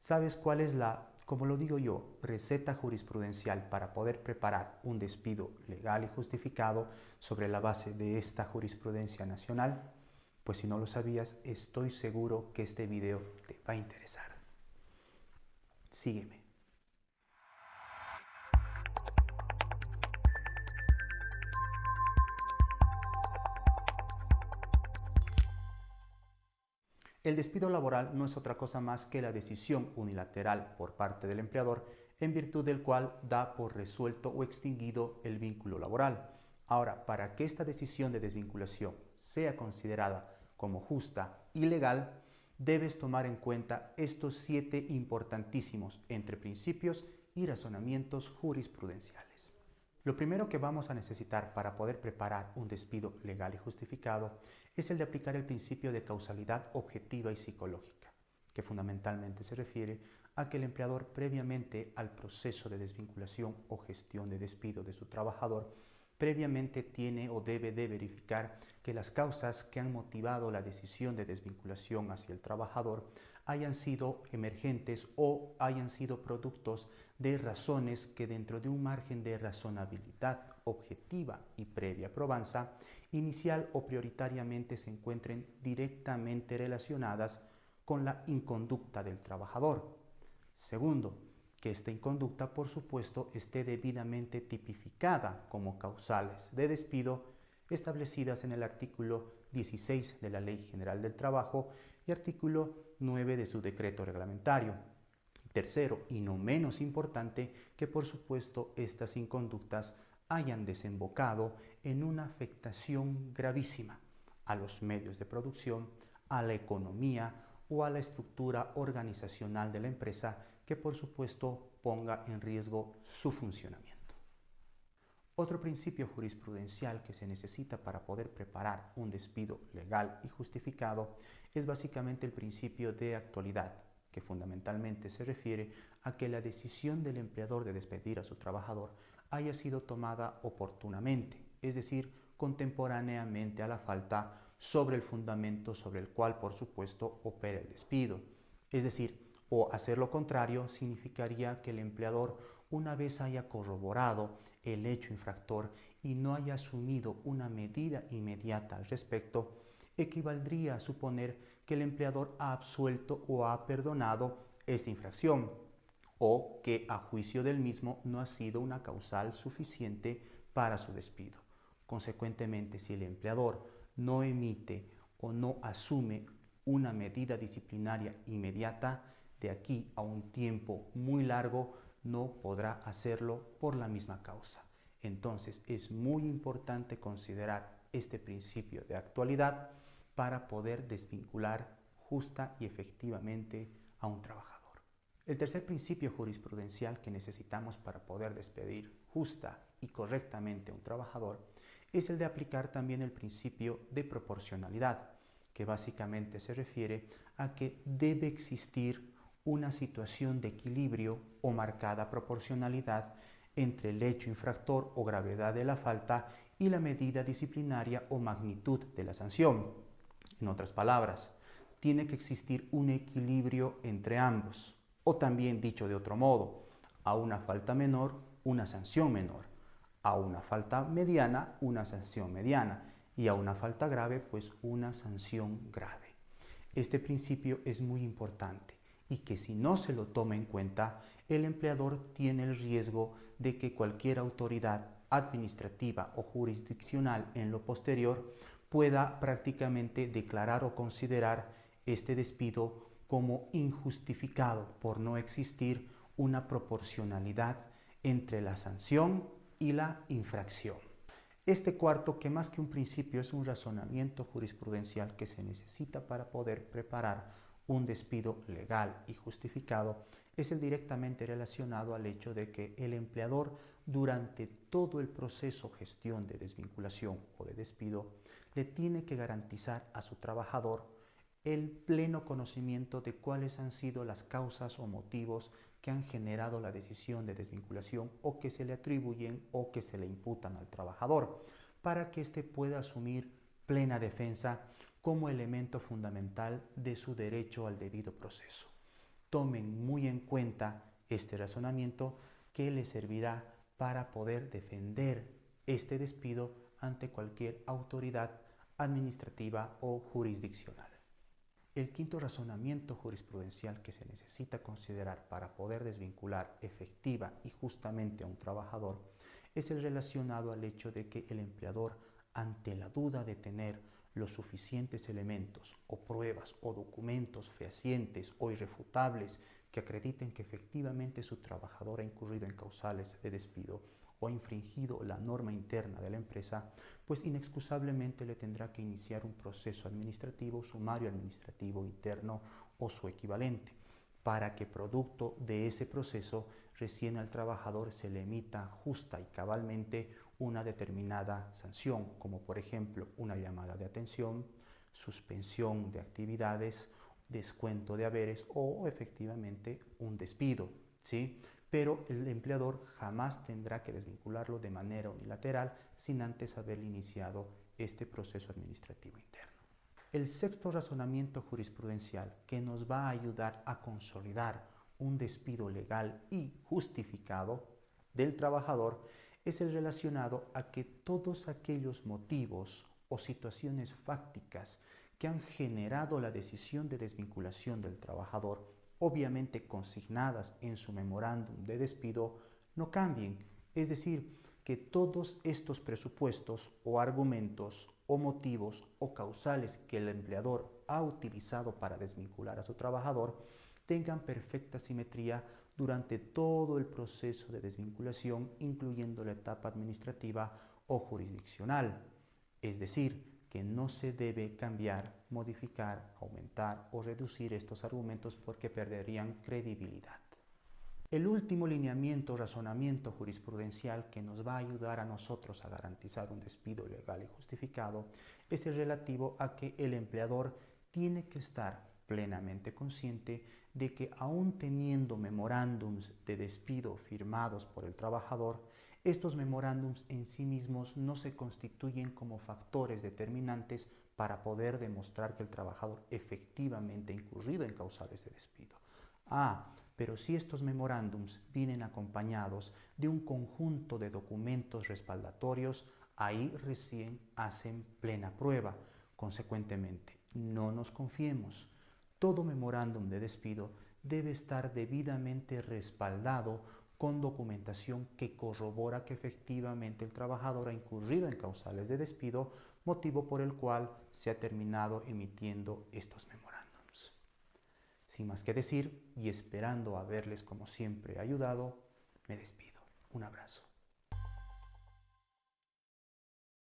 ¿Sabes cuál es como lo digo yo, receta jurisprudencial para poder preparar un despido legal y justificado sobre la base de esta jurisprudencia nacional? Pues si no lo sabías, estoy seguro que este video te va a interesar. Sígueme. El despido laboral no es otra cosa más que la decisión unilateral por parte del empleador en virtud del cual da por resuelto o extinguido el vínculo laboral. Ahora, para que esta decisión de desvinculación sea considerada como justa y legal, debes tomar en cuenta estos 7 importantísimos entre principios y razonamientos jurisprudenciales. Lo primero que vamos a necesitar para poder preparar un despido legal y justificado es el de aplicar el principio de causalidad objetiva y psicológica, que fundamentalmente se refiere a que el empleador previamente al proceso de desvinculación o gestión de despido de su trabajador previamente tiene o debe de verificar que las causas que han motivado la decisión de desvinculación hacia el trabajador hayan sido emergentes o hayan sido productos de razones que dentro de un margen de razonabilidad objetiva y previa probanza inicial o prioritariamente se encuentren directamente relacionadas con la inconducta del trabajador. Segundo, que esta inconducta, por supuesto, esté debidamente tipificada como causales de despido establecidas en el artículo 16 de la Ley General del Trabajo y artículo 9 de su decreto reglamentario. Tercero, y no menos importante, que por supuesto estas inconductas hayan desembocado en una afectación gravísima a los medios de producción, a la economía o a la estructura organizacional de la empresa que por supuesto ponga en riesgo su funcionamiento. Otro principio jurisprudencial que se necesita para poder preparar un despido legal y justificado es básicamente el principio de actualidad, que fundamentalmente se refiere a que la decisión del empleador de despedir a su trabajador haya sido tomada oportunamente, es decir, contemporáneamente a la falta sobre el fundamento sobre el cual, por supuesto, opera el despido. Es decir, o hacer lo contrario significaría que el empleador, una vez haya corroborado el hecho infractor y no haya asumido una medida inmediata al respecto, equivaldría a suponer que el empleador ha absuelto o ha perdonado esta infracción, o que a juicio del mismo no ha sido una causal suficiente para su despido. Consecuentemente, si el empleador no emite o no asume una medida disciplinaria inmediata, de aquí a un tiempo muy largo no podrá hacerlo por la misma causa. Entonces es muy importante considerar este principio de actualidad para poder desvincular justa y efectivamente a un trabajador. El tercer principio jurisprudencial que necesitamos para poder despedir justa y correctamente a un trabajador es el de aplicar también el principio de proporcionalidad, que básicamente se refiere a que debe existir una situación de equilibrio o marcada proporcionalidad entre el hecho infractor o gravedad de la falta y la medida disciplinaria o magnitud de la sanción. En otras palabras, tiene que existir un equilibrio entre ambos. O también dicho de otro modo, a una falta menor, una sanción menor. A una falta mediana, una sanción mediana. Y a una falta grave, pues una sanción grave. Este principio es muy importante y que si no se lo toma en cuenta, el empleador tiene el riesgo de que cualquier autoridad administrativa o jurisdiccional en lo posterior pueda prácticamente declarar o considerar este despido como injustificado por no existir una proporcionalidad entre la sanción y la infracción. Este cuarto, que más que un principio es un razonamiento jurisprudencial que se necesita para poder preparar un despido legal y justificado, es el directamente relacionado al hecho de que el empleador durante todo el proceso gestión de desvinculación o de despido le tiene que garantizar a su trabajador el pleno conocimiento de cuáles han sido las causas o motivos que han generado la decisión de desvinculación o que se le atribuyen o que se le imputan al trabajador, para que éste pueda asumir plena defensa como elemento fundamental de su derecho al debido proceso. Tomen muy en cuenta este razonamiento que les servirá para poder defender este despido ante cualquier autoridad administrativa o jurisdiccional. El quinto razonamiento jurisprudencial que se necesita considerar para poder desvincular efectiva y justamente a un trabajador es el relacionado al hecho de que el empleador, ante la duda de tener los suficientes elementos o pruebas o documentos fehacientes o irrefutables que acrediten que efectivamente su trabajador ha incurrido en causales de despido o ha infringido la norma interna de la empresa, pues inexcusablemente le tendrá que iniciar un proceso administrativo, sumario administrativo interno o su equivalente, para que producto de ese proceso recién al trabajador se le emita justa y cabalmente una determinada sanción, como por ejemplo una llamada de atención, suspensión de actividades, descuento de haberes o efectivamente un despido, ¿sí? Pero el empleador jamás tendrá que desvincularlo de manera unilateral sin antes haber iniciado este proceso administrativo interno. El sexto razonamiento jurisprudencial que nos va a ayudar a consolidar un despido legal y justificado del trabajador es el relacionado a que todos aquellos motivos o situaciones fácticas que han generado la decisión de desvinculación del trabajador, obviamente consignadas en su memorándum de despido, no cambien. Es decir, que todos estos presupuestos o argumentos o motivos o causales que el empleador ha utilizado para desvincular a su trabajador tengan perfecta simetría durante todo el proceso de desvinculación, incluyendo la etapa administrativa o jurisdiccional. Es decir, que no se debe cambiar, modificar, aumentar o reducir estos argumentos porque perderían credibilidad. El último lineamiento o razonamiento jurisprudencial que nos va a ayudar a nosotros a garantizar un despido legal y justificado es el relativo a que el empleador tiene que estar plenamente consciente de que aún teniendo memorándums de despido firmados por el trabajador, estos memorándums en sí mismos no se constituyen como factores determinantes para poder demostrar que el trabajador efectivamente ha incurrido en causales de despido. Pero si estos memorándums vienen acompañados de un conjunto de documentos respaldatorios, ahí recién hacen plena prueba. Consecuentemente, no nos confiemos. Todo memorándum de despido debe estar debidamente respaldado con documentación que corrobora que efectivamente el trabajador ha incurrido en causales de despido, motivo por el cual se ha terminado emitiendo estos memorándums. Sin más que decir y esperando haberles como siempre ayudado, me despido. Un abrazo.